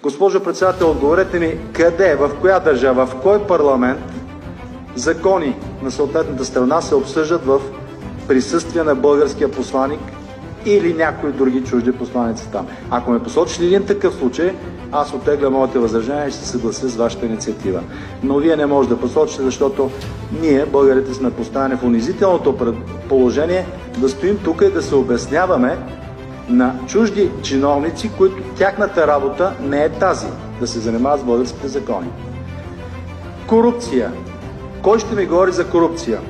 Госпожо председател, отговорете ми къде, в коя държава, в кой парламент закони на съответната страна се обсъждат в присъствие на българския посланик или някои други чужди посланици там. Ако ме посочи един такъв случай, аз оттеглям моите възражения и ще се съглася с вашата инициатива. Но вие не можете да посочите, защото ние, българите, сме поставени в унизителното положение да стоим тук и да се обясняваме на чужди чиновници, които тяхната работа не е тази, да се занимават с българските закони. Корупция. Кой ще ми говори за корупция?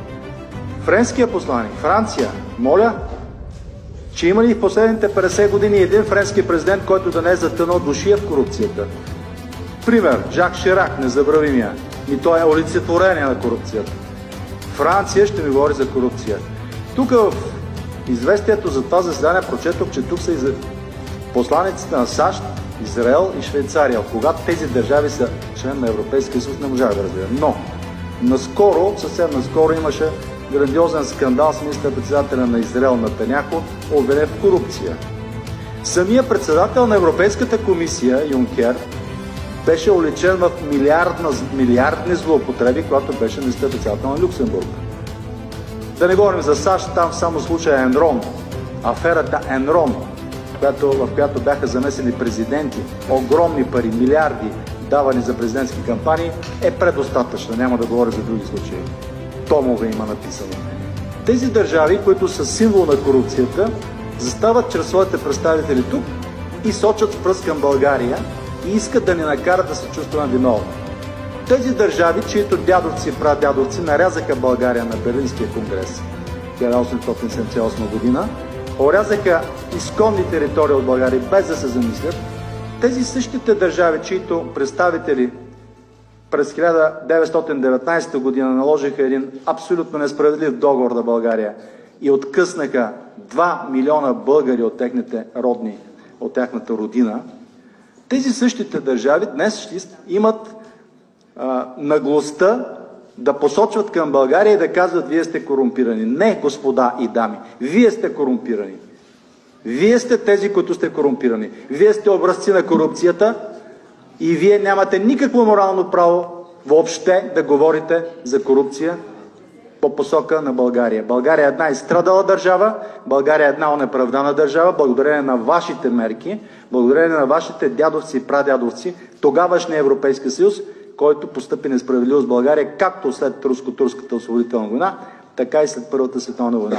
Френския посланик, Франция, моля, че има ли в последните 50 години един френски президент, който да не е затънал душия в корупцията? Пример, Жак Ширак, незабравимия. И той е олицетворение на корупцията. Франция ще ми говори за корупция. Тук в известието за това заседание прочетох, че тук са и посланиците на САЩ, Израел и Швейцария. Когато тези държави са член на Европейския съюз, не можах да разбера. Но наскоро, съвсем наскоро имаше грандиозен скандал с министър-председателя на Израел Нетаняху, обвинен в корупция. Самия председател на Европейската комисия, Юнкер, беше уличен в милиардни злоупотреби, когато беше министър-председател на Люксембург. Да не говорим за САЩ, там само случая Енрон, аферата Енрон, в която бяха замесени президенти, огромни пари, милиарди давани за президентски кампании, е предостатъчна. Няма да говоря за други случаи. Томове има написано. Тези държави, които са символ на корупцията, застават чрез своите представители тук и сочат с пръст към България и искат да ни накарат да се чувстваме виновни. Тези държави, чието дядовци и прадядовци нарязаха България на Берлинския конгрес 1878 година, орязаха изконни територии от България без да се замислят, тези същите държави, чието представители през 1919 година наложиха един абсолютно несправедлив договор на България и откъснаха 2 милиона българи от техните родни, от тяхната родина, тези същите държави днес ще имат наглостта да посочват към България и да казват: вие сте корумпирани. Не, господа и дами, вие сте корумпирани. Вие сте тези, които сте корумпирани. Вие сте образци на корупцията и вие нямате никакво морално право въобще да говорите за корупция по посока на България. България е една изстрадала държава, България е една онеправдана държава, благодарение на вашите мерки, благодарение на вашите дядовци и прадядовци, тогавашния Европейски съюз, който постъпи несправедливо с България, както след руско-турската освободителна война, така и след Първата световна война.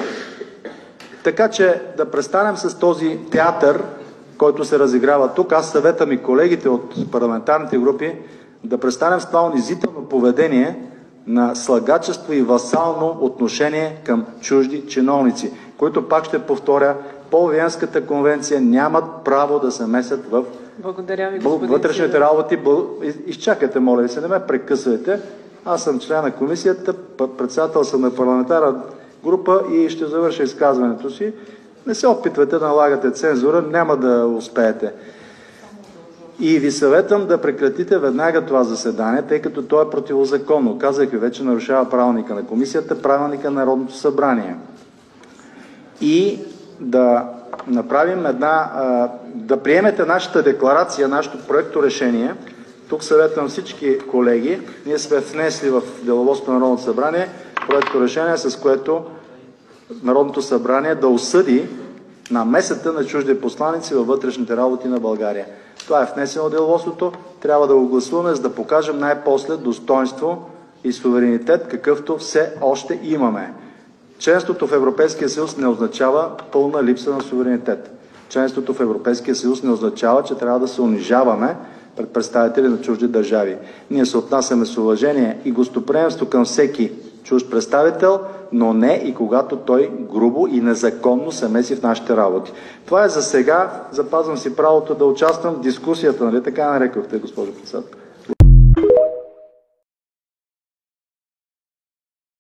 Така че да престанем с този театър, който се разиграва тук. Аз съветвам и колегите от парламентарните групи да престанем с това унизително поведение на слагачество и васално отношение към чужди чиновници, които, пак ще повторя, по Виенската конвенция нямат право да се месят в вътрешните работи. Изчакайте, моля ви се, не ме прекъсвайте. Аз съм член на комисията, председател съм на парламентарна група и ще завърша изказването си. Не се опитвайте да налагате цензура, няма да успеете. И ви съветвам да прекратите веднага това заседание, тъй като то е противозаконно. Казах ви вече, нарушава правилника на комисията, правилника на Народното събрание. И да направим да приемете нашата декларация, нашето проекто решение. Тук съветвам всички колеги. Ние сме внесли в деловодството на Народното събрание проекто решение, с което Народното събрание да осъди намесата на чужди посланици във вътрешните работи на България. Това е внесено в деловодството. Трябва да го гласуваме, за да покажем най-после достоинство и суверенитет, какъвто все още имаме. Членството в Европейския съюз не означава пълна липса на суверенитет. Членството в Европейския съюз не означава, че трябва да се унижаваме пред представители на чужди държави. Ние се отнасяме с уважение и гостоприемство към всеки чужд представител, но не и когато той грубо и незаконно се меси в нашите работи. Това е за сега. Запазвам си правото да участвам в дискусията, нали така нарекохте, госпожо председател?